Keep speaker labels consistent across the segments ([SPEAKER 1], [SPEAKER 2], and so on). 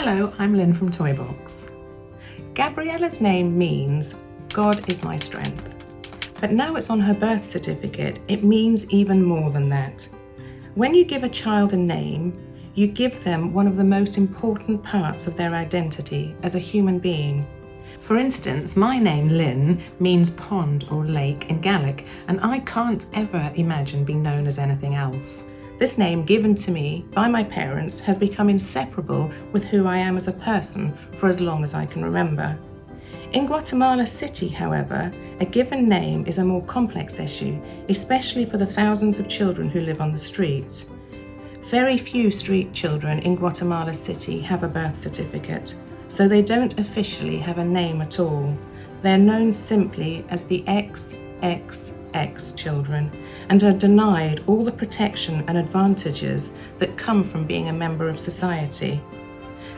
[SPEAKER 1] Hello, I'm Lynn from Toybox. Gabriella's name means God is my strength. But now it's on her birth certificate, it means even more than that. When you give a child a name, you give them one of the most important parts of their identity as a human being. For instance, my name, Lynn, means pond or lake in Gaelic, and I can't ever imagine being known as anything else. This name given to me by my parents has become inseparable with who I am as a person for as long as I can remember. In Guatemala City, however, a given name is a more complex issue, especially for the thousands of children who live on the streets. Very few street children in Guatemala City have a birth certificate, so they don't officially have a name at all. They're known simply as the XXX children and are denied all the protection and advantages that come from being a member of society.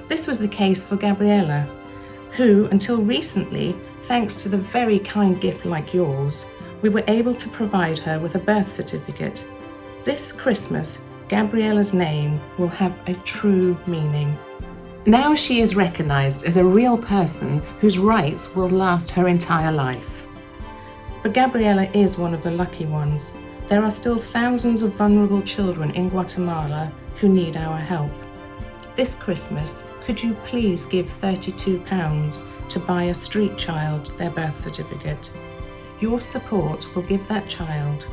[SPEAKER 1] This was the case for Gabriella, who, until recently, thanks to the very kind gift like yours, we were able to provide her with a birth certificate. This Christmas, Gabriella's name will have a true meaning. Now she is recognised as a real person whose rights will last her entire life. But Gabriella is one of the lucky ones. There are still thousands of vulnerable children in Guatemala who need our help. This Christmas, could you please give £32 to buy a street child their birth certificate? Your support will give that child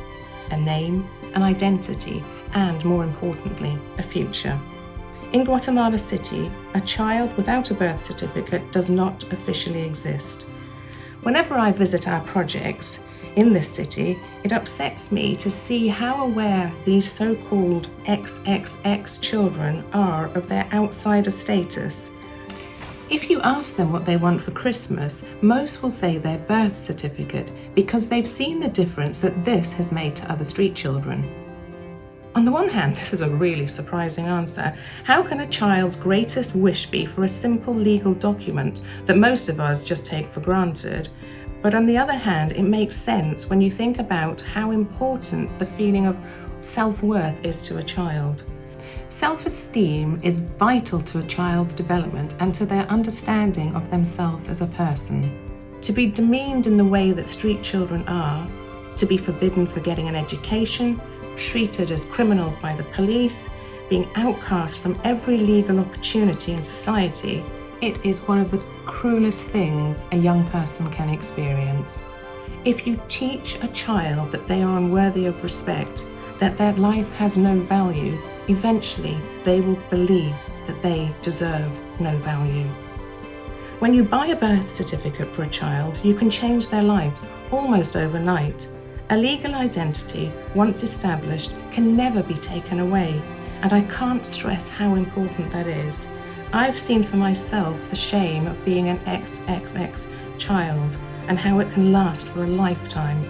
[SPEAKER 1] a name, an identity, and more importantly, a future. In Guatemala City, a child without a birth certificate does not officially exist. Whenever I visit our projects in this city, it upsets me to see how aware these so-called XXX children are of their outsider status. If you ask them what they want for Christmas, most will say their birth certificate because they've seen the difference that this has made to other street children. On the one hand, this is a really surprising answer. How can a child's greatest wish be for a simple legal document that most of us just take for granted? But on the other hand, it makes sense when you think about how important the feeling of self-worth is to a child. Self-esteem is vital to a child's development and to their understanding of themselves as a person. To be demeaned in the way that street children are, to be forbidden for getting an education, treated as criminals by the police, being outcast from every legal opportunity in society, it is one of the cruelest things a young person can experience. If you teach a child that they are unworthy of respect, that their life has no value, eventually they will believe that they deserve no value. When you buy a birth certificate for a child, you can change their lives almost overnight. A legal identity, once established, can never be taken away, and I can't stress how important that is. I've seen for myself the shame of being an XXX child and how it can last for a lifetime.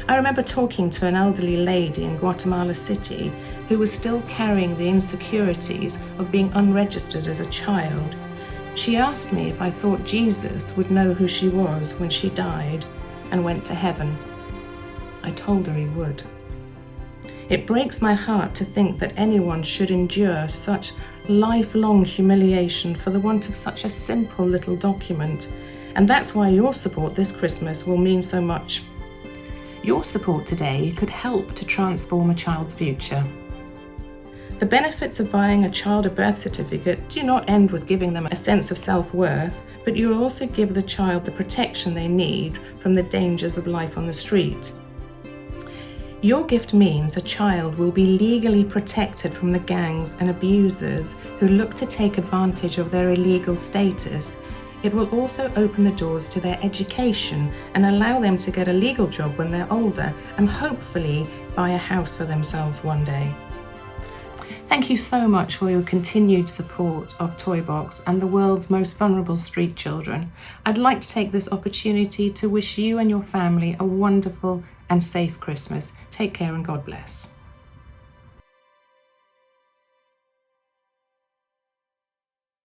[SPEAKER 1] I remember talking to an elderly lady in Guatemala City who was still carrying the insecurities of being unregistered as a child. She asked me if I thought Jesus would know who she was when she died and went to heaven. I told her he would. It breaks my heart to think that anyone should endure such lifelong humiliation for the want of such a simple little document, and that's why your support this Christmas will mean so much. Your support today could help to transform a child's future. The benefits of buying a child a birth certificate do not end with giving them a sense of self-worth, but you'll also give the child the protection they need from the dangers of life on the street. Your gift means a child will be legally protected from the gangs and abusers who look to take advantage of their illegal status. It will also open the doors to their education and allow them to get a legal job when they're older and hopefully buy a house for themselves one day. Thank you so much for your continued support of Toybox and the world's most vulnerable street children. I'd like to take this opportunity to wish you and your family a wonderful and safe Christmas. Take care and God bless.